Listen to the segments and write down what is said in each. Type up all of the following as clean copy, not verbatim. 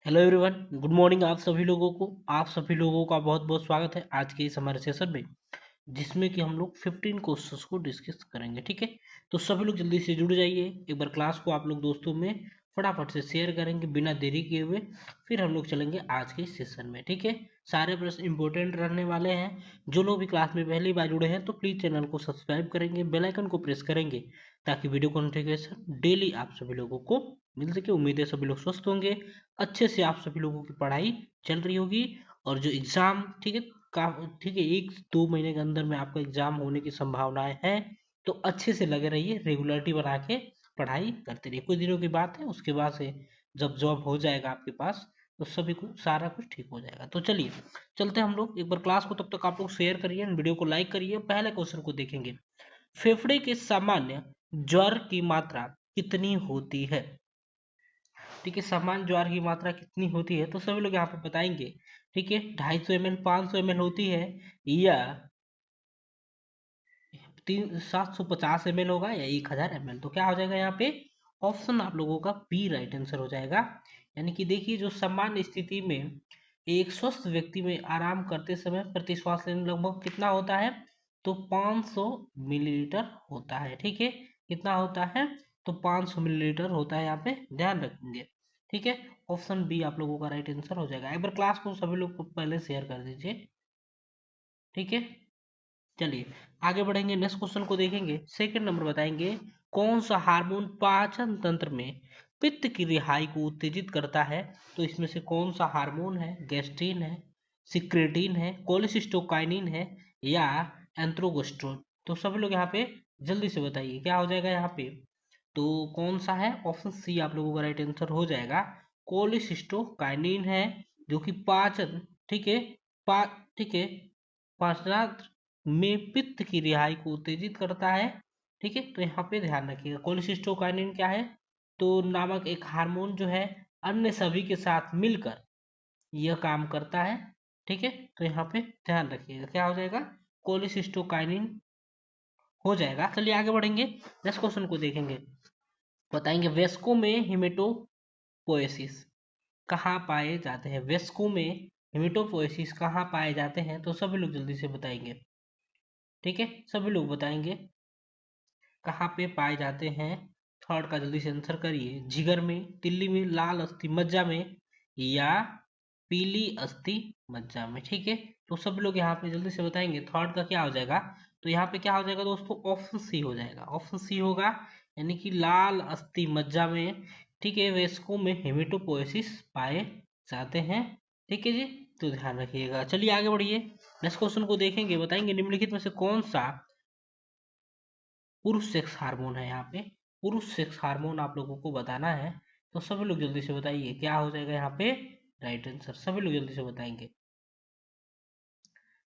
Hello everyone, good morning. आप सभी लोगों का बहुत बहुत स्वागत है आज के इस हमारे सेशन में, जिसमें कि हम लोग 15 क्वेश्चंस को डिस्कस करेंगे। ठीक है, तो सभी लोग जल्दी से जुड़ जाइए। एक बार क्लास को आप लोग दोस्तों में फटाफट से शेयर करेंगे बिना देरी किए हुए। फिर हम लोग चलेंगे आज के सेशन में। ठीक है, सारे प्रश्न इंपॉर्टेंट रहने वाले हैं। जो लोग भी क्लास में पहली बार जुड़े हैं तो प्लीज़ चैनल को सब्सक्राइब करेंगे, बेल आइकन को प्रेस करेंगे, ताकि वीडियो को नोटिफिकेशन डेली आप सभी लोगों को मिल सके। उम्मीद है सभी लोग स्वस्थ होंगे, अच्छे से आप सभी लोगों की पढ़ाई चल रही होगी। और जो एग्ज़ाम, ठीक है, का ठीक है, 1-2 महीने के अंदर में आपका एग्ज़ाम होने की संभावनाएं हैं। तो अच्छे से लगे रहिए, रेगुलरिटी बना के पढ़ाई करते रहिए। कुछ दिनों की बात है, उसके बाद से जब जॉब हो जाएगा आपके पास तो सभी को सारा कुछ ठीक हो जाएगा। तो चलिए चलते हैं हम लोग एक बार क्लास को। तब तक आप लोग शेयर करिए, वीडियो को लाइक करिए। पहले क्वेश्चन को देखेंगे, फेफड़े के सामान्य ज्वर की मात्रा कितनी होती है? ठीक है, सामान्य ज्वार की मात्रा कितनी होती है तो सभी लोग यहाँ पे बताएंगे। ठीक है, 250 ml 500 ml होती है, या 750 ml होगा, या 1000 ml। तो क्या हो जाएगा यहाँ पे? ऑप्शन आप लोगों का बी राइट आंसर हो जाएगा। यानी कि देखिए, जो सामान्य स्थिति में एक स्वस्थ व्यक्ति में आराम करते समय प्रति श्वास लेने लगभग कितना होता है? तो 500 मिलीलीटर होता है। ठीक है, कितना होता है? तो 500 मिलीलीटर होता है, यहाँ पे ध्यान रखेंगे। ठीक है, ऑप्शन बी आप लोगों का राइट आंसर हो जाएगा। एक बार क्लास को सभी लोग को पहले शेयर कर दीजिए। ठीक है, चलिए आगे बढ़ेंगे, नेक्स्ट क्वेश्चन को देखेंगे। सेकंड नंबर बताएंगे, कौन सा हार्मोन पाचन तंत्र में पित्त की रिहाई को उत्तेजित करता है? तो इसमें से कौन सा हार्मोन है? गैस्ट्रिन है, सिक्रेटिन है, कोलेसिस्टोकाइनिन है, या एंथ्रोगोस्ट्रोन? तो सभी लोग यहाँ पे जल्दी से बताइए क्या हो जाएगा यहाँ पे। तो कौन सा है? ऑप्शन सी आप लोगों का राइट आंसर हो जाएगा। कोलेसिस्टोकाइनिन है, जो कि पाचन, ठीक है, पा ठीक है, पाचनांत्र में पित्त की रिहाई को उत्तेजित करता है। ठीक है, तो यहाँ पे ध्यान रखिएगा, कोलेसिस्टोकाइनिन क्या है? तो नामक एक हार्मोन जो है अन्य सभी के साथ मिलकर यह काम करता है। ठीक है, तो यहाँ पे ध्यान रखिएगा क्या हो जाएगा? कोलेसिस्टोकाइनिन हो जाएगा। चलिए आगे बढ़ेंगे, नेक्स्ट क्वेश्चन को देखेंगे। बताएंगे, वेस्को में हिमेटोपोएसिस कहाँ पाए जाते हैं? वेस्को में हिमेटोपोएसिस कहाँ पाए जाते हैं? तो सभी लोग जल्दी से बताएंगे। ठीक है, सभी लोग बताएंगे कहाँ पे पाए जाते हैं। थर्ड का जल्दी से आंसर करिए। जिगर में, तिल्ली में, लाल अस्थि मज्जा में, या पीली अस्थि मज्जा में? ठीक है, तो सब लोग यहाँ पे जल्दी से बताएंगे थर्ड का क्या हो जाएगा। तो यहाँ पे क्या हो जाएगा दोस्तों? ऑप्शन सी हो जाएगा, ऑप्शन सी होगा, यानी कि लाल अस्थि मज्जा में। ठीक है, वेस्को में हेमेटोपोएसिस पाए जाते हैं। ठीक है जी, तो ध्यान रखिएगा। चलिए आगे बढ़िए, नेक्स्ट क्वेश्चन को देखेंगे। बताएंगे, निम्नलिखित में से कौन सा पुरुष सेक्स हार्मोन है? यहाँ पे पुरुष सेक्स हार्मोन आप लोगों को बताना है। तो सभी लोग जल्दी से बताइए क्या हो जाएगा यहाँ पे राइट आंसर। सभी लोग जल्दी से बताएंगे।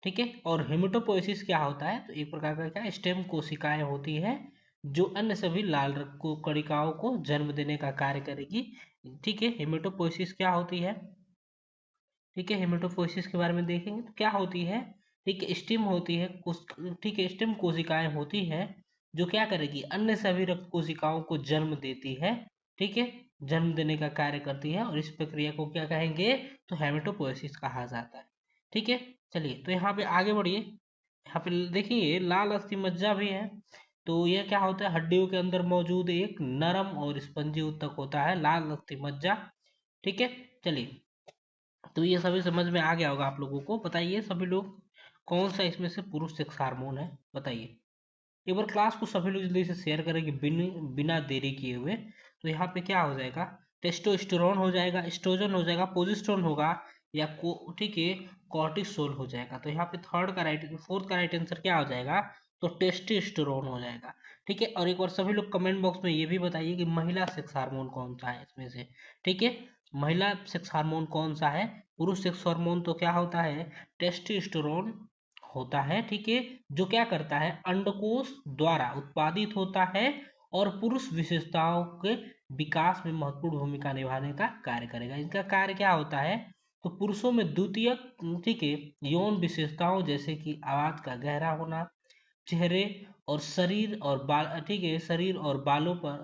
ठीक है, और हेमेटोपोइसिस क्या होता है? तो एक प्रकार का क्या स्टेम कोशिकाएं होती है, जो अन्य सभी लाल रक्त को कणिकाओं को जन्म देने का कार्य करेगी। ठीक है, हेमेटोपोइसिस क्या होती है? ठीक है, हेमेटोपोइसिस के बारे में देखेंगे तो क्या होती है। ठीक है, स्टेम होती है ठीक है, स्टेम कोशिकाएं होती है जो क्या करेगी, अन्य सभी रक्त कोशिकाओं को जन्म देती है। ठीक है, जन्म देने का कार्य करती है, और इस प्रक्रिया को क्या कहेंगे? तो हेमेटोपोइसिस कहा जाता है। ठीक है, चलिए तो यहाँ पे आगे बढ़िए। यहाँ पे देखिए, लाल अस्थि मज्जा भी है। तो यह क्या होता है? हड्डियों के अंदर मौजूद एक नरम और स्पंजी ऊतक होता है लाल अस्थि मज्जा। ठीक है, चलिए, तो ये सभी समझ में आ गया होगा आप लोगों को। बताइए सभी लोग, कौन सा इसमें से पुरुष सेक्स हार्मोन है? बताइए। एक बार क्लास को सभी लोग जल्दी से शेयर करेंगे बिना देरी किए हुए। तो यहाँ पे क्या हो जाएगा? टेस्टोस्टेरोन हो जाएगा, एस्ट्रोजन हो जाएगा, प्रोजेस्टेरोन होगा, या ठीक है, कॉर्टिसोल हो जाएगा। तो यहाँ पे फोर्थ का राइट आंसर क्या हो जाएगा? तो टेस्टोस्टेरोन हो जाएगा। ठीक है, और एक बार सभी लोग कमेंट बॉक्स में ये भी बताइए कि महिला सेक्स हार्मोन कौन सा है इसमें से। ठीक है, महिला सेक्स हार्मोन कौन सा है? पुरुष सेक्स हार्मोन तो क्या होता है? टेस्टोस्टेरोन होता है। ठीक है, जो क्या करता है? अंडकोश द्वारा उत्पादित होता है, और पुरुष विशेषताओं के विकास में महत्वपूर्ण भूमिका निभाने का कार्य करेगा। इनका कार्य क्या होता है? तो पुरुषों में द्वितीयक, ठीक है, यौन विशेषताओं जैसे कि आवाज का गहरा होना, चेहरे और शरीर और बाल, ठीक है, शरीर और बालों पर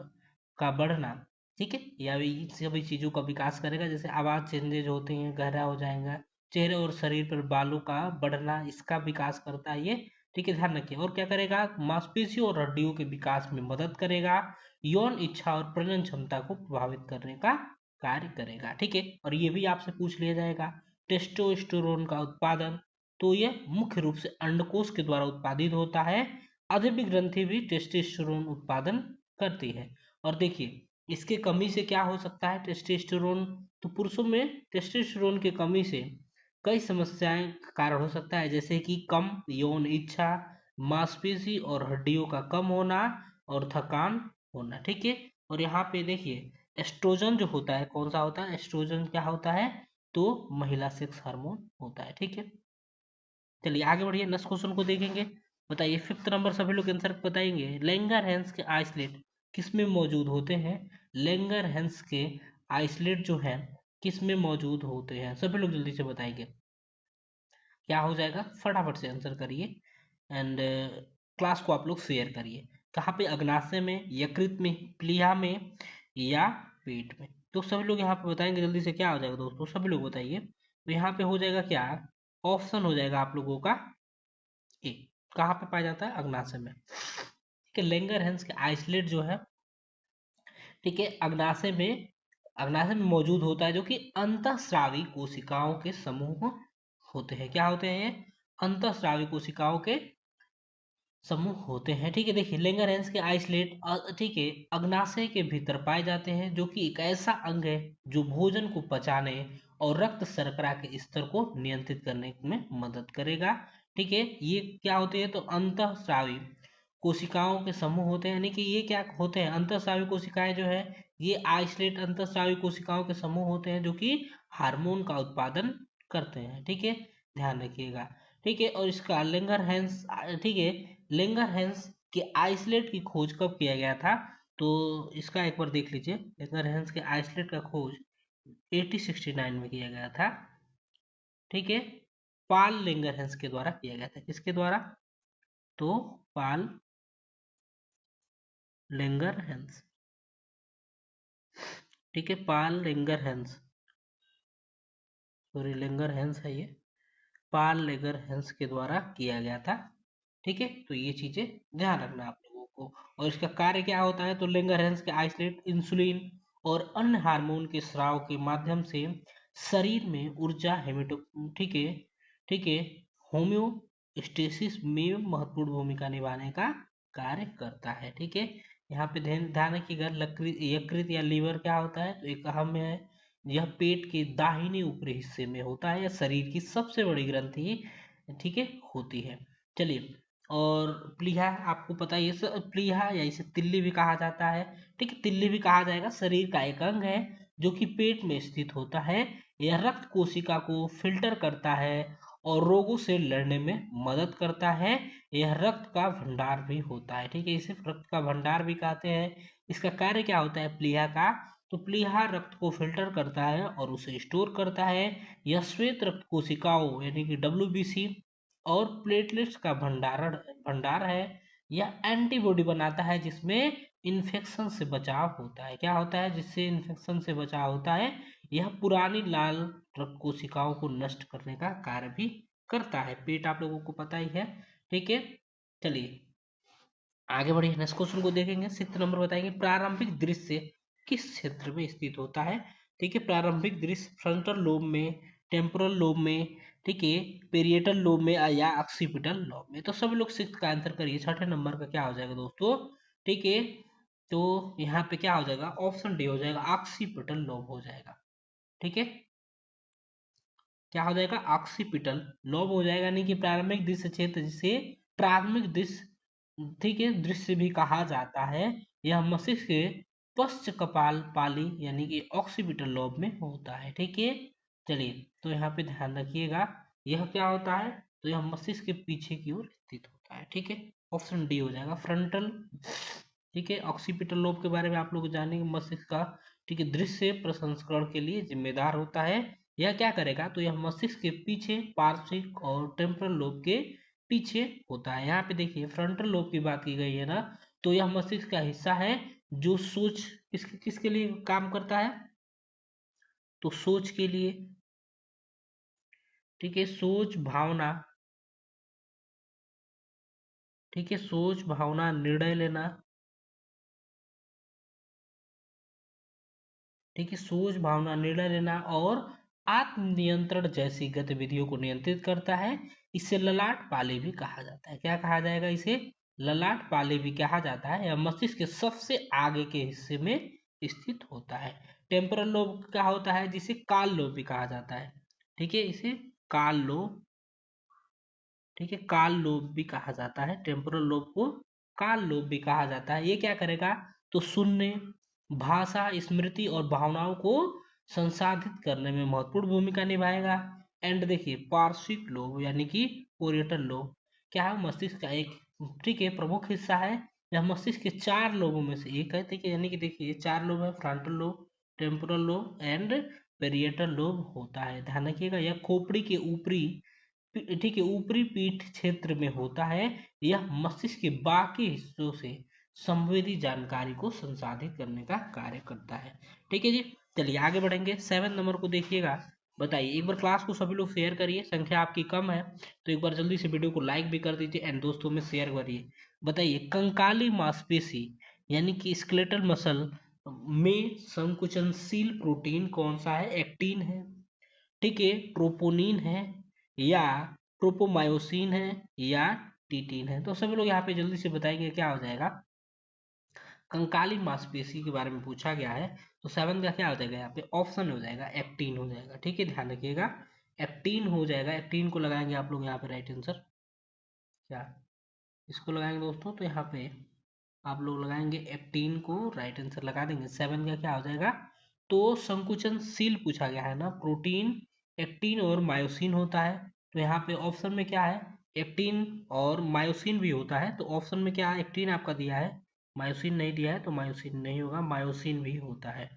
का बढ़ना, ठीक है, या भी सभी चीजों का विकास करेगा, जैसे आवाज चेंजेज होते हैं, गहरा हो जाएगा, चेहरे और शरीर पर बालों का बढ़ना, इसका विकास करता है ये। ठीक है, ध्यान रखिए। और क्या करेगा, मांसपेशियों और हड्डियों के विकास में मदद करेगा, यौन इच्छा और प्रजनन क्षमता को प्रभावित करने का कार्य करेगा। ठीक है, और ये भी आपसे पूछ लिया जाएगा, टेस्टोस्टेरोन का उत्पादन, तो ये मुख्य रूप से अंडकोश के द्वारा उत्पादित होता है। अधिक ग्रंथि भी टेस्टोस्टेरोन उत्पादन करती है। और देखिए, इसके कमी से क्या हो सकता है, टेस्टोस्टेरोन, तो पुरुषों में टेस्टोस्टेरोन की कमी से कई समस्याएं का कारण हो सकता है, जैसे कि कम यौन इच्छा, मांसपेशी और हड्डियों का कम होना, और थकान होना। ठीक है, और यहाँ पे देखिए, एस्ट्रोजन जो होता है, कौन सा होता है एस्ट्रोजन, क्या होता है, तो महिला सेक्स हार्मोन होता है। ठीक है, चलिए आगे बढ़िए, नेक्स्ट क्वेश्चन को देखेंगे। बताइए, फिफ्थ नंबर सभी लोग आंसर बताएंगे। लैंगरहैंस के आइसोलेट किस में मौजूद होते हैं? लैंगरहैंस के आइसोलेट जो है किस में मौजूद होते हैं, सभी लोग जल्दी से बताएंगे। क्या हो जाएगा, फटाफट से आंसर करिए, एंड क्लास को आप लोग शेयर करिए। कहाँ पे, अग्नाशय में, यकृत में, प्लीहा में, या पेट में? तो सभी लोग यहाँ पे बताएंगे जल्दी से, क्या हो जाएगा दोस्तों, सभी लोग बताइए। तो यहाँ पे हो जाएगा क्या, ऑप्शन हो जाएगा आप लोगों का ए। कहाँ पे पाया जाता है, अग्नाशय में। ठीक है, लैंगरहैंस के आइसोलेट जो है, ठीक है, अग्नाशय में मौजूद होता है, जो कि अंतःस्रावी कोशिकाओं के समूह होते हैं। क्या होते हैं ये, अंतःस्रावी कोशिकाओं के समूह होते हैं। ठीक है, देखिए, लैंगरहैंस के आइसोलेट, ठीक है, अग्नाशय के भीतर पाए जाते हैं, जो कि एक ऐसा अंग है जो भोजन को पचाने और रक्त शर्करा के स्तर को नियंत्रित करने में मदद करेगा। ठीक है, ये क्या होते हैं, तो अंतःस्रावी कोशिकाओं के समूह होते हैं, यानी कि ये क्या होते हैं, अंतःस्रावी कोशिकाएं जो है, ये आइसोलेट अंतःस्रावी कोशिकाओं के समूह होते हैं, जो कि हार्मोन का उत्पादन करते हैं। ठीक है, ध्यान रखिएगा। ठीक है, और इसका लैंगरहैंस, ठीक है, लैंगरहैंस के आइसोलेट की खोज कब किया गया था? तो इसका एक बार देख लीजिए, लैंगरहैंस के आइसोलेट का खोज 1869 में किया गया था। ठीक है, पाल लैंगरहैंस के द्वारा किया गया था। किसके द्वारा? तो पाल लैंगरहैंस। ठीक है, पाल लैंगरहैंस, सॉरी लैंगरहैंस है ये, पाल लैंगरहैंस के द्वारा किया गया था। ठीक है, तो ये चीजें ध्यान रखना आप लोगों को। और इसका कार्य क्या होता है, तो लैंगरहैंस के आइसोलेट इंसुलिन और अन्य हार्मोन के स्राव के माध्यम से शरीर में ऊर्जा हेमेटो, ठीक है, ठीक है, होम्योस्टेसिस में महत्वपूर्ण भूमिका निभाने का कार्य करता है। ठीक है, यहाँ पे ध्यान ध्यान रखिएगा, यकृत या लीवर क्या होता है, तो एक अहम है, यह पेट के दाहिने ऊपरी हिस्से में होता है, यह शरीर की सबसे बड़ी ग्रंथि, ठीक है, होती है। चलिए, और प्लीहा आपको पता है, ये प्लीहा या इसे तिल्ली भी कहा जाता है। ठीक है, तिल्ली भी कहा जाएगा, शरीर का एक अंग है जो कि पेट में स्थित होता है। यह रक्त कोशिका को फिल्टर करता है और रोगों से लड़ने में मदद करता है। यह रक्त का भंडार भी होता है। ठीक है, इसे रक्त का भंडार भी कहते हैं। इसका कार्य क्या होता है प्लीहा का, तो प्लीहा रक्त को फिल्टर करता है और उसे स्टोर करता है। यह श्वेत रक्त कोशिकाओं यानी कि WBC और प्लेटलेट्स का भंडार है। यह एंटीबॉडी बनाता है जिसमें इन्फेक्शन से बचाव होता है। क्या होता है, जिससे इन्फेक्शन से बचाव होता है, यह पुरानी लाल रक्त कोशिकाओं को नष्ट करने का कार्य भी करता है। पेट आप लोगों को पता ही है। ठीक है, चलिए आगे बढ़िए, नेक्स्ट क्वेश्चन को देखेंगे। सिक्स्थ नंबर बताएंगे, प्रारंभिक दृश्य किस क्षेत्र में स्थित होता है? ठीक है, प्रारंभिक दृश्य फ्रंटल लोब में, टेम्पोरल लोब में, ठीक है, पेरिएटल लोब में, या ऑक्सीपिटल लोब में? तो सभी लोग सिक्स का आंसर करिए। छठे नंबर का क्या हो जाएगा दोस्तों? ठीक है, तो यहाँ पे क्या हो जाएगा, ऑप्शन डी हो जाएगा, ऑक्सीपिटल लोब हो जाएगा। ठीक है, क्या हो जाएगा, ऑक्सीपिटल लोब हो जाएगा, यानी कि प्रारंभिक दृश्य क्षेत्र, जिसे प्राथमिक दृश्य, ठीक है, दृश्य भी कहा जाता है। यह मस्तिष्क के पश्च कपाल पाली यानी कि ऑक्सीपिटल लोब में होता है। ठीक है, चलिए, तो यहाँ पे ध्यान रखिएगा, यह क्या होता है, तो यह मस्तिष्क के पीछे की ओर स्थित होता है। ठीक है, ऑप्शन डी हो जाएगा, फ्रंटल। ठीक है, ऑक्सीपिटल लोब के बारे में आप लोग जानेंगे, मस्तिष्क का, ठीक है, दृश्य प्रसंस्करण के लिए जिम्मेदार होता है। यह क्या करेगा, तो यह मस्तिष्क के पीछे, पार्श्विक और टेम्पोरल लोब के पीछे होता है। यहाँ पे देखिए, फ्रंटल लोब की बात की गई है ना, तो यह मस्तिष्क का हिस्सा है जो सोच किसके किसके लिए काम करता है, तो सोच के लिए। ठीक है, सोच भावना, ठीक है, सोच भावना निर्णय लेना, ठीक है, सोच भावना निर्णय लेना और आत्म नियंत्रण जैसी गतिविधियों को नियंत्रित करता है। इसे ललाट पाले भी कहा जाता है। क्या कहा जाएगा इसे? ललाट पाले भी कहा जाता है। यह मस्तिष्क के सबसे आगे के हिस्से में स्थित होता है। टेम्पोरल लोब क्या होता है, जिसे काल लोब भी कहा जाता है। ठीक है, इसे काल लोब, ठीक है, काल लोब भी कहा जाता है। टेम्पोरल लोब को काल लोब भी कहा जाता है। ये क्या करेगा, तो सुनने, भाषा, स्मृति और भावनाओं को संसाधित करने में महत्वपूर्ण भूमिका निभाएगा। एंड देखिए पार्श्विक लोब यानी कि ओरिएंटल लोब क्या है, मस्तिष्क का एक, ठीक है, प्रमुख हिस्सा है। यह मस्तिष्क के 4 लोबों में से एक है। ठीक है, यानी कि देखिए ये 4 लोब है, frontal lobe, temporal lobe and parietal lobe होता है। ध्यान रखिएगा, यह खोपड़ी के ऊपरी, ठीक है, ऊपरी पीठ क्षेत्र में होता है। यह मस्तिष्क के बाकी हिस्सों से संवेदी जानकारी को संसाधित करने का कार्य करता है। ठीक है जी, चलिए आगे बढ़ेंगे। 7 नंबर को देखिएगा। बताइए, एक बार क्लास को सभी लोग शेयर करिए, संख्या आपकी कम है तो एक बार जल्दी से वीडियो को लाइक भी कर दीजिए एंड दोस्तों में शेयर करिए। बताइए, कंकाली मांसपेशी यानी कि स्केलेटल मसल में संकुचनशील प्रोटीन कौन सा है? एक्टिन है, ठीक है, ट्रोपोनिन है, या ट्रोपोमायोसिन है, या टीटीन है। तो सभी लोग यहाँ पे जल्दी से बताएंगे क्या हो जाएगा। कंकाली मांसपेशी के बारे में पूछा गया है, तो 7 का क्या हो जाएगा, यहाँ पे ऑप्शन हो जाएगा एक्टिन हो जाएगा। ठीक है, ध्यान रखिएगा, एक्टिन हो जाएगा। एक्टिन को लगाएंगे आप लोग यहाँ पे राइट आंसर। क्या इसको लगाएंगे दोस्तों, तो यहाँ पे आप लोग लगाएंगे एक्टिन को, राइट आंसर लगा देंगे। 7 का क्या हो जाएगा, तो संकुचनशील पूछा गया है ना, प्रोटीन एक्टिन और मायोसिन होता है। तो यहाँ पे ऑप्शन में क्या है, एक्टिन और मायोसिन भी होता है। तो ऑप्शन में क्या है, एक्टिन आपका दिया है, मायोसिन नहीं दिया है, तो मायोसिन नहीं होगा, मायोसिन भी होता है।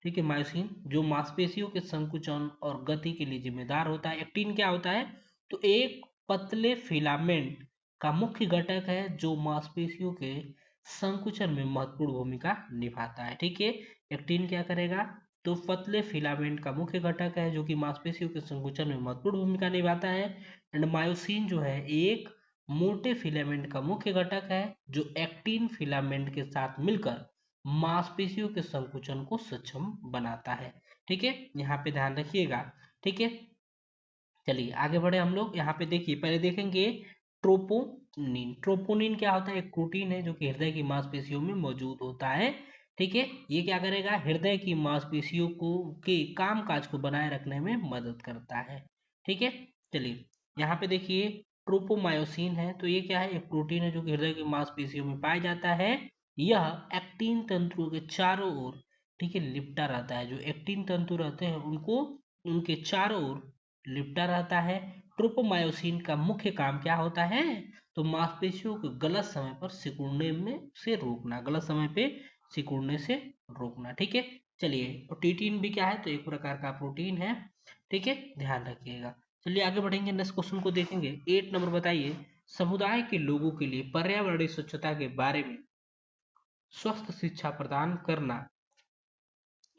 ठीक है, मायोसिन जो मांसपेशियों के संकुचन और गति के लिए जिम्मेदार होता है। एक्टिन क्या होता है, तो एक पतले फिलामेंट का मुख्य घटक है जो मांसपेशियों के संकुचन में महत्वपूर्ण भूमिका निभाता है। ठीक है, एक्टिन क्या करेगा, तो पतले फिलामेंट का मुख्य घटक है जो कि मांसपेशियों के संकुचन में महत्वपूर्ण भूमिका निभाता है। एंड मायोसिन जो है एक मोटे फिलामेंट का मुख्य घटक है जो एक्टिन फिलामेंट के साथ मिलकर मांसपेशियों के संकुचन को सक्षम बनाता है। ठीक है, यहाँ पे ध्यान रखिएगा। ठीक है, चलिए आगे बढ़े हम लोग। यहाँ पे देखिए, पहले देखेंगे ट्रोपोनिन। ट्रोपोनिन क्या होता है, एक प्रोटीन है जो कि हृदय की मांसपेशियों में मौजूद होता है। ठीक है, ये क्या करेगा, हृदय की मांसपेशियों को के कामकाज को बनाए रखने में मदद करता है। ठीक है, चलिए यहाँ पे देखिए ट्रोपोमायोसिन है, तो ये क्या है, एक प्रोटीन है जो कि हृदय की मांसपेशियों में पाया जाता है। यह एक्टिन तंतुओं के चारों ओर, ठीक है, लिपटा रहता है। जो एक्टिन तंतु रहते हैं उनको, उनके चारों ओर लिपटा रहता है। ट्रोपोमायोसिन का मुख्य काम क्या होता है, तो मांसपेशियों को गलत समय पर सिकुड़ने में से रोकना, गलत समय पे सिकुड़ने से रोकना। ठीक है, चलिए और टीटीन भी क्या है, तो एक प्रकार का प्रोटीन है। ठीक है, ध्यान रखिएगा। चलिए आगे बढ़ेंगे, नेक्स्ट क्वेश्चन को देखेंगे। 8 नंबर बताइए, समुदाय के लोगों के लिए पर्यावरणीय स्वच्छता के बारे में स्वस्थ शिक्षा प्रदान करना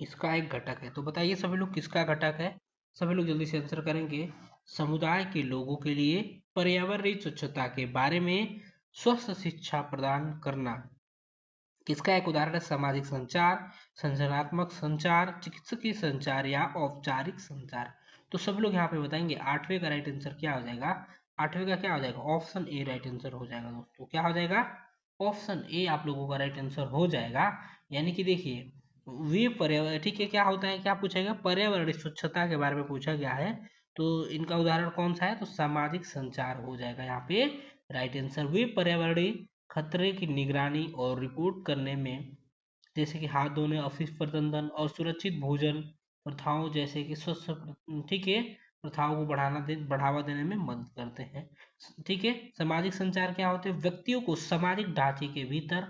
इसका एक घटक है। तो बताइए सभी लोग किसका घटक है, सभी लोग जल्दी से आंसर करेंगे। समुदाय के लोगों के लिए पर्यावरणीय स्वच्छता के बारे में स्वस्थ शिक्षा प्रदान करना किसका एक उदाहरण है, सामाजिक संचार, संरचनात्मक संचार, चिकित्सकीय संचार या औपचारिक संचार। तो सब लोग यहाँ पे बताएंगे। 8वें का राइट आंसर क्या हो जाएगा, 8वें का क्या हो जाएगा, ऑप्शन ए राइट आंसर हो जाएगा दोस्तों। क्या हो जाएगा, ऑप्शन ए आप लोगों का राइट आंसर हो जाएगा। यानी कि देखिए वे पर्यावरण, ठीक है, क्या होता है, क्या पूछेगा, पर्यावरणीय स्वच्छता के बारे में पूछा गया है। तो इनका उदाहरण कौन सा है, तो सामाजिक संचार हो जाएगा यहाँ पे राइट आंसर। वे पर्यावरणीय खतरे की निगरानी और रिपोर्ट करने में, जैसे कि हाथ धोने, ऑफिस प्रबंधन और सुरक्षित भोजन प्रथाओं जैसे कि स्वस्थ, ठीक है, प्रथाओं को बढ़ावा देने में मदद करते हैं। ठीक है, सामाजिक संचार क्या होते हैं, व्यक्तियों को सामाजिक ढांचे के भीतर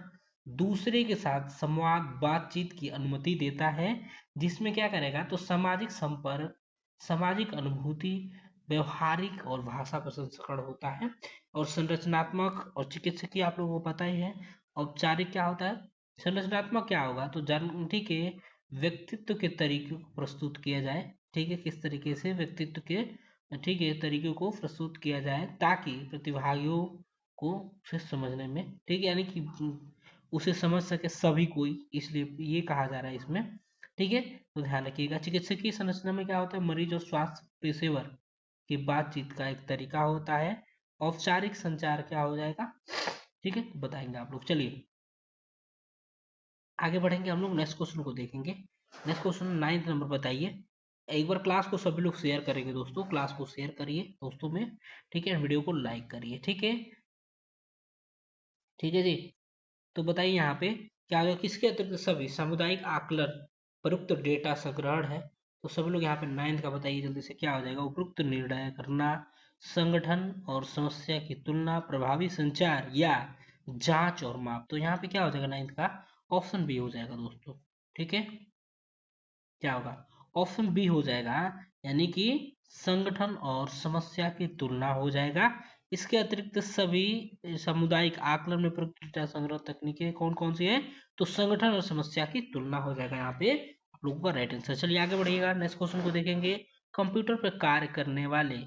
दूसरे के साथ संवाद बातचीत की अनुमति देता है, जिसमें क्या करेगा, तो सामाजिक संपर्क, सामाजिक अनुभूति, व्यवहारिक और भाषा प्रसंस्करण होता है। और संरचनात्मक और चिकित्सकीय आप लोगों को पता ही है। औपचारिक क्या होता है, संरचनात्मक क्या होगा, तो जन ठीक है, व्यक्तित्व के तरीके को प्रस्तुत किया जाए। ठीक है, किस तरीके से व्यक्तित्व के ठीक है तरीके को प्रस्तुत किया जाए ताकि प्रतिभागियों को उसे समझने में, ठीक है, यानी कि उसे समझ सके सभी कोई, इसलिए ये कहा जा रहा है इसमें। ठीक है, तो ध्यान रखिएगा। चिकित्सकीय संरचना में क्या होता है, मरीज और स्वास्थ्य पेशेवर की बातचीत का एक तरीका होता है। औपचारिक संचार क्या हो जाएगा, ठीक है, तो बताएंगे आप लोग। चलिए आगे बढ़ेंगे, हम लोग नेक्स्ट क्वेश्चन को देखेंगे। नेक्स्ट क्वेश्चन 9th नंबर बताइए। एक बार क्लास को सभी लोग शेयर करेंगे दोस्तों, क्लास को शेयर करिए दोस्तों में, ठीक है, वीडियो को लाइक करिए। ठीक है, ठीक है जी। तो बताइए यहाँ पे क्या होगा, किसके अतिरिक्त सभी सामुदायिक आकलन प्रयुक्त डेटा संग्रहण है। तो सभी लोग यहाँ पे 9th का बताइए जल्दी से, क्या हो जाएगा, उपयुक्त निर्णय करना, संगठन और समस्या की तुलना, प्रभावी संचार या जांच और माप। तो यहाँ पे क्या हो जाएगा 9th का, ऑप्शन बी हो जाएगा दोस्तों। ठीक है, क्या होगा, ऑप्शन बी हो जाएगा, यानी कि संगठन और समस्या की तुलना हो जाएगा। इसके अतिरिक्त सभी सामुदायिक आकलन में प्रयुक्त डेटा संग्रह तकनीकें कौन कौन सी है, तो संगठन और समस्या की तुलना हो जाएगा यहाँ पे आप लोगों का राइट आंसर। चलिए आगे बढ़िएगा, नेक्स्ट क्वेश्चन को देखेंगे। कंप्यूटर पर कार्य करने वाले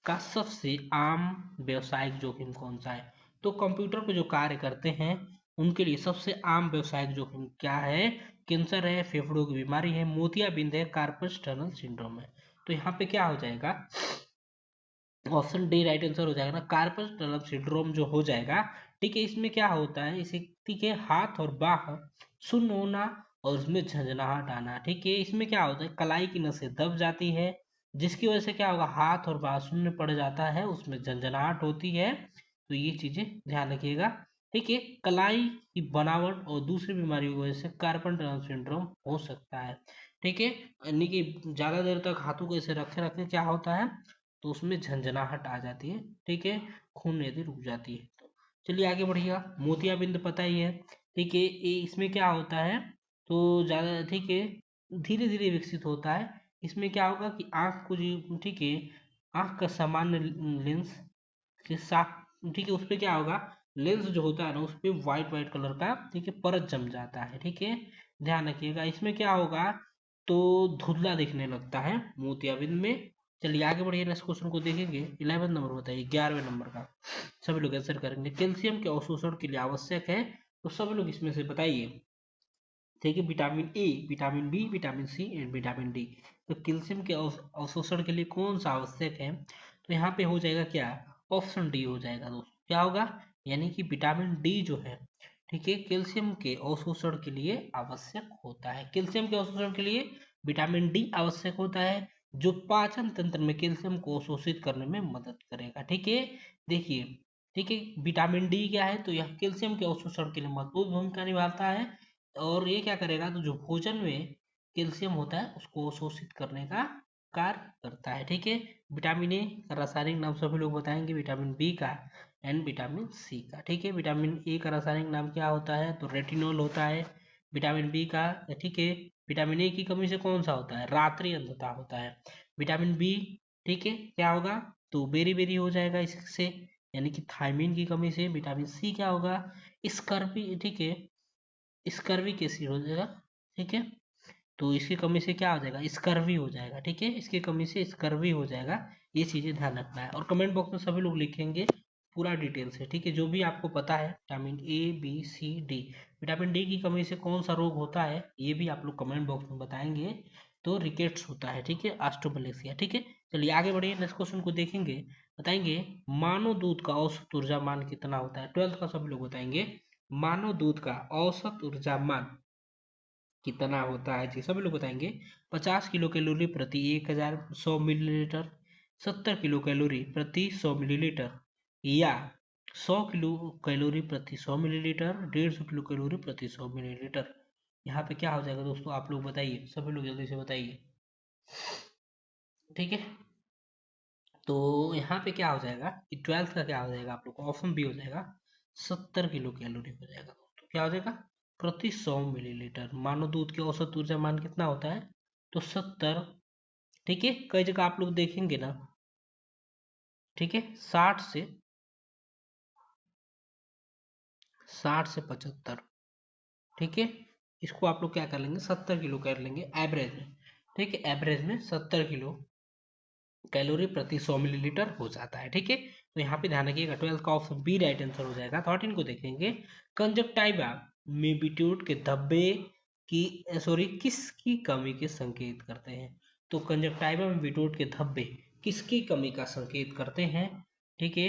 का सबसे आम व्यवसायिक जोखिम कौन सा है। तो कंप्यूटर पर जो कार्य करते हैं उनके लिए सबसे आम व्यवसायिक जोखिम क्या है, कैंसर है, फेफड़ों की बीमारी है, मोतियाबिंद है, कार्पस टनल सिंड्रोम है। तो यहाँ पे क्या हो जाएगा, ऑप्शन डी राइट आंसर हो जाएगा ना, कार्पस टनल सिंड्रोम जो हो जाएगा। ठीक है, इसमें क्या होता है, इस व्यक्ति के हाथ और बाह सुन्न होना और उसमें झंझनाहट आना। ठीक है, इसमें क्या होता है, कलाई की नसें दब जाती है, जिसकी वजह से क्या होगा, हाथ और बाह शून्य पड़ जाता है, उसमें झंझनाहट होती है। तो ये चीजें ध्यान रखिएगा। ठीक है, कलाई की बनावट और दूसरी बीमारियों की वजह से कार्पल टनल सिंड्रोम हो सकता है। ठीक है, यानी कि ज्यादा देर तक हाथों को ऐसे रखे रखे क्या होता है, तो उसमें झंझनाहट आ जाती है। ठीक है, खून यदि रुक जाती है तो। चलिए आगे बढ़िएगा, मोतियाबिंद पता ही है। ठीक है, ये इसमें क्या होता है, तो ज़्यादा ठीक है धीरे धीरे विकसित होता है। इसमें क्या होगा कि आँख को जो ठीक है, आँख का सामान्य लेंस के साथ ठीक है, उस पर क्या होगा, लेंस जो होता है ना उस पर वाइट वाइट कलर का ठीक है परत जम जाता है। ठीक है, ध्यान रखिएगा। इसमें क्या होगा, तो धुंधला दिखने लगता है मोतियाबिंद में। चलिए आगे बढ़िए, नेक्स्ट क्वेश्चन को देखेंगे। 11 नंबर बताइए, 11वें नंबर का सभी लोग आंसर करेंगे। कैल्शियम के अवशोषण के लिए आवश्यक है, तो सभी लोग इसमें से बताइए। ठीक है, vitamin A, vitamin B, vitamin C and vitamin D. तो कैल्शियम के अवशोषण के लिए कौन सा आवश्यक है, तो यहाँ पे हो जाएगा क्या, ऑप्शन डी हो जाएगा दोस्तों। क्या होगा, यानी कि विटामिन डी जो है ठीक है कैल्शियम के अवशोषण के लिए आवश्यक होता है। कैल्शियम के अवशोषण के लिए विटामिन डी आवश्यक होता है, जो पाचन तंत्र में कैल्शियम को अवशोषित करने में मदद करेगा। ठीक है, देखिए, ठीक है, विटामिन डी क्या है, तो यह कैल्शियम के अवशोषण के लिए महत्वपूर्ण भूमिका निभाता है। और ये क्या करेगा, तो जो भोजन में कैल्शियम होता है उसको शोषित करने का कार्य करता है। ठीक है, विटामिन ए का रासायनिक नाम सभी लोग बताएंगे, विटामिन बी का एंड विटामिन सी का। ठीक है, विटामिन ए का रासायनिक नाम क्या होता है, तो रेटिनॉल होता है। विटामिन बी का ठीक है, विटामिन ए की कमी से कौन सा होता है, रात्रि अंधता होता है। विटामिन बी ठीक है क्या होगा, तो बेरी बेरी हो जाएगा इससे, यानी कि थायमिन की कमी से। विटामिन सी क्या होगा, स्कर्वी ठीक है, स्कर्वी कैसी हो जाएगा। ठीक है, तो इसकी कमी से क्या हो जाएगा, स्कर्वी हो जाएगा। ठीक है, इसकी कमी से स्कर्वी हो जाएगा। ये चीजें ध्यान रखना है, और कमेंट बॉक्स में सभी लोग लिखेंगे पूरा डिटेल से। ठीक है, जो भी आपको पता है, vitamin A B C D, vitamin D की कमी से कौन सा रोग होता है ये भी आप लोग कमेंट बॉक्स में बताएंगे। तो रिकेट्स होता है, ठीक है, ऑस्टियोमैलेशिया। ठीक है, चलिए आगे बढ़िए, नेक्स्ट क्वेश्चन को देखेंगे। बताएंगे मानव दूध का औसत ऊर्जा मान कितना होता है, 12th का सभी लोग बताएंगे। मानव दूध का औसत ऊर्जा मान कितना होता है जी, सभी लोग बताएंगे। 50 किलो कैलोरी प्रति 1100 मिलीलीटर, 70 किलो कैलोरी प्रति 100 मिलीलीटर, या 100 किलो कैलोरी प्रति 100 मिलीलीटर, 150 किलो कैलोरी प्रति 100 मिलीलीटर। यहाँ पे क्या हो जाएगा दोस्तों, आप लोग बताइए, सभी लोग जल्दी से बताइए। ठीक है, तो यहाँ पे क्या हो जाएगा कि 12th का क्या हो जाएगा, आप लोग को ऑप्शन बी हो जाएगा, 70 किलो कैलोरी हो जाएगा। तो क्या हो जाएगा, प्रति 100 मिलीलीटर। मानव दूध की औसत ऊर्जा मान कितना होता है, तो 70। ठीक है, कई जगह आप लोग देखेंगे ना, ठीक है, 60 से 75, ठीक है। इसको आप लोग क्या कर लेंगे, 70 किलो कर लेंगे एवरेज में। ठीक है, एवरेज में 70 किलो कैलोरी प्रति 100 मिलीलीटर हो जाता है। ठीक है, तो यहाँ पे ध्यान रखिएगा 12 का ऑप्शन बी राइट आंसर हो जाएगा। 13 को देखेंगे, कंजक्टाइवा में बीट्रूट के धब्बे की सॉरी किसकी कमी के संकेत करते हैं। तो कंजक्टाइवा में बीट्रूट के धब्बे किसकी कमी का संकेत करते हैं। ठीक है,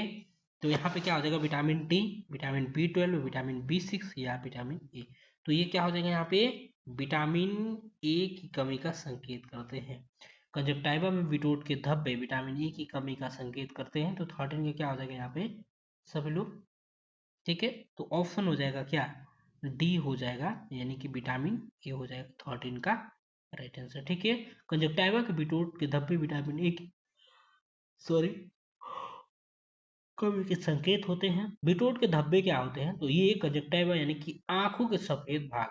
तो यहाँ पे क्या हो जाएगा, vitamin D, vitamin B 12, vitamin B 6 या विटामिन ए। तो ये क्या हो जाएगा यहाँ पे, विटामिन ए की कमी का संकेत करते हैं। कंजक्टाइवा में बीट्रूट के धब्बे विटामिन ए की कमी का संकेत करते हैं। तो 13 का क्या हो जाएगा यहाँ पे सभी लोग। ठीक है, तो ऑप्शन हो जाएगा क्या, डी हो जाएगा, यानी कि विटामिन ए हो जाएगा 13 का राइट आंसर। ठीक है, कंजक्टाइवा के बीट्रूट के धब्बे विटामिन ए की सॉरी कमी के संकेत होते हैं। बीट्रूट के धब्बे क्या होते हैं, तो ये कंजक्टाइवा यानी कि आंखों के सफेद भाग,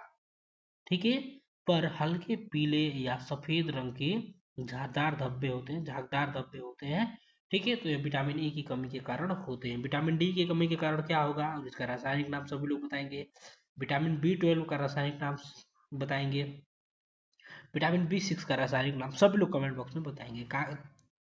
ठीक है, पर हल्के पीले या सफेद रंग के झागदार धब्बे होते हैं, झागदार धब्बे होते हैं। ठीक है, तो ये विटामिन ए की कमी के कारण होते हैं। विटामिन डी की कमी के कारण क्या होगा, और इसका रासायनिक नाम सभी लोग बताएंगे। विटामिन बी 12 का रासायनिक नाम बताएंगे। विटामिन बी 6 का रासायनिक नाम सभी लोग कमेंट बॉक्स में बताएंगे,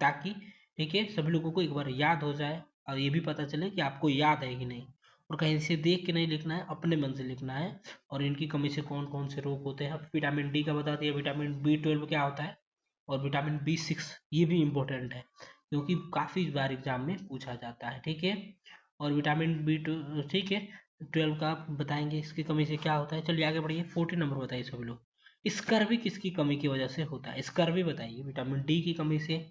ताकि ठीक है सभी लोगों को एक बार याद हो जाए और ये भी पता चले कि आपको याद है कि नहीं। और कहीं से देख के नहीं लिखना है, अपने मन से लिखना है। और इनकी कमी से कौन कौन से रोग होते हैं, विटामिन डी का बता दिया, विटामिन बी 12 क्या होता है, और विटामिन बी 6 ये भी इम्पोर्टेंट है क्योंकि काफ़ी बार एग्जाम में पूछा जाता है। ठीक है, और विटामिन ठीक है 12 का बताएंगे इसकी कमी से क्या होता है। चलिए आगे बढ़िए, 14 नंबर बताइए सभी लोग, स्कर्वी किसकी कमी की वजह से होता है। स्कर्वी बताइए, विटामिन डी की कमी से,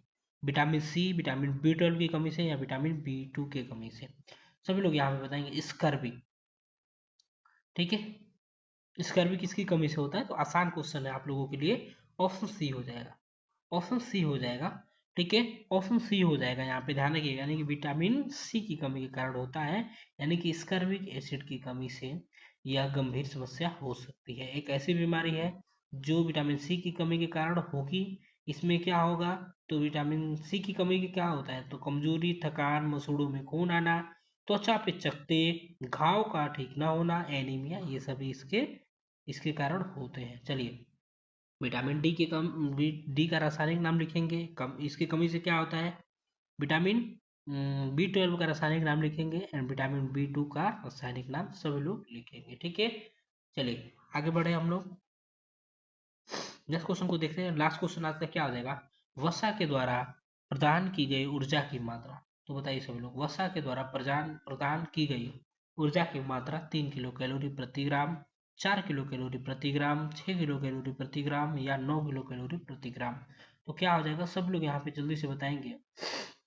विटामिन सी, विटामिन बी 12 की कमी से, या विटामिन बी 2 की कमी से। सभी लोग यहाँ पे बताएंगे स्कर्वी। ठीक है, स्कर्वी किसकी कमी से होता है, तो आसान क्वेश्चन है आप लोगों के लिए, ऑप्शन सी हो जाएगा, ऑप्शन सी हो जाएगा। ठीक है, ऑप्शन सी हो जाएगा, यहाँ पे ध्यान रखिएगा, यानी कि विटामिन सी की कमी के कारण होता है, यानी कि स्कर्विक एसिड की कमी से यह गंभीर समस्या हो सकती है। एक ऐसी बीमारी है जो विटामिन सी की कमी के कारण होगी। इसमें क्या होगा, तो विटामिन सी की कमी के क्या होता है, तो कमजोरी, थकान, मसूड़ों में खून आना, त्वचा पे चकत्ते, घाव का ठीक ना होना, एनीमिया, ये सभी इसके इसके कारण होते हैं। चलिए, विटामिन डी के कम डी का रासायनिक नाम लिखेंगे, कम इसकी कमी से क्या होता है, विटामिन बी 12 का रासायनिक नाम लिखेंगे, एंड विटामिन बी 2 का रासायनिक नाम सभी लोग लिखेंगे। ठीक है, चलिए आगे बढ़े हम लोग, नेक्स्ट क्वेश्चन को देखते हैं। लास्ट क्वेश्चन आज का क्या हो जाएगा, वसा के द्वारा प्रदान की गई ऊर्जा की मात्रा। तो बताइए सभी लोग, वसा के द्वारा प्रदान प्रदान की गई ऊर्जा की मात्रा 3 किलो कैलोरी प्रति ग्राम, 4 किलो कैलोरी प्रति ग्राम, 6 किलो कैलोरी प्रति ग्राम, या 9 किलो कैलोरी प्रति ग्राम। तो क्या हो जाएगा, सब लोग यहाँ पे जल्दी से बताएंगे।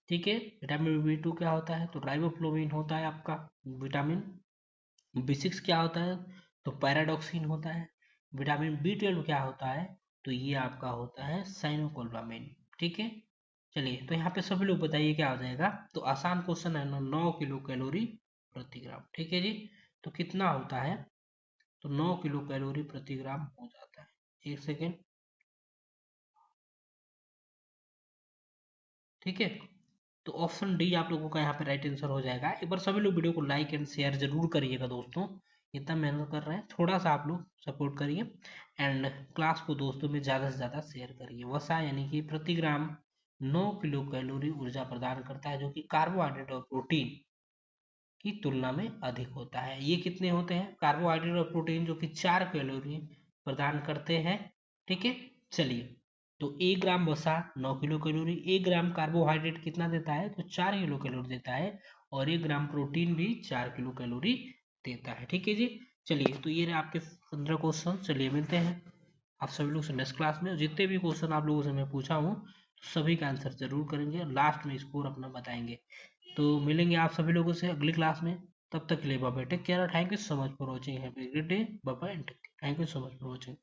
ठीक है, विटामिन बी 2 क्या होता है, तो राइबोफ्लोविन होता है आपका। विटामिन बी 6 क्या होता है, तो पैराडॉक्सिन होता है। विटामिन बी 12 क्या होता है, तो ये आपका होता है साइनोकोल्बामेन। ठीक है, चलिए तो यहाँ पे सभी लोग बताइए क्या हो जाएगा। तो आसान क्वेश्चन है ना, 9 किलो कैलोरी प्रति ग्राम। ठीक है जी, तो कितना होता है, तो 9 किलो कैलोरी प्रति ग्राम हो जाता है। एक सेकेंड, ठीक है, तो ऑप्शन डी आप लोगों का यहाँ पे राइट आंसर हो जाएगा। एक बार सभी लोग वीडियो को लाइक एंड शेयर जरूर करिएगा दोस्तों, इतना मेहनत कर रहे हैं, थोड़ा सा आप लोग सपोर्ट करिए, एंड क्लास को दोस्तों में ज़्यादा से ज़्यादा शेयर करिए। वसा यानी कि प्रति ग्राम 9 किलो कैलोरी ऊर्जा प्रदान करता है, जो कि कार्बोहाइड्रेट और प्रोटीन की तुलना में अधिक होता है। ये कितने होते हैं, कार्बोहाइड्रेट और प्रोटीन जो कि 4 कैलोरी प्रदान करते हैं। ठीक है, चलिए, तो 1 ग्राम वसा 9 किलो कैलोरी, 1 ग्राम कार्बोहाइड्रेट कितना देता है, तो 4 किलो कैलोरी देता है, और 1 ग्राम प्रोटीन भी 4 किलो कैलोरी देता है। ठीक है जी, चलिए तो ये रहे आपके 15 क्वेश्चन। चलिए मिलते हैं आप सभी लोग से नेक्स्ट क्लास में। जितने भी क्वेश्चन आप लोगों से मैं पूछा हूँ सभी का आंसर जरूर करेंगे, और लास्ट में स्कोर अपना बताएंगे। तो मिलेंगे आप सभी लोगों से अगली क्लास में, तब तक के लिए bye bye, take care, thank you so much for watching, have a great day, bye bye, thank you so much for watching.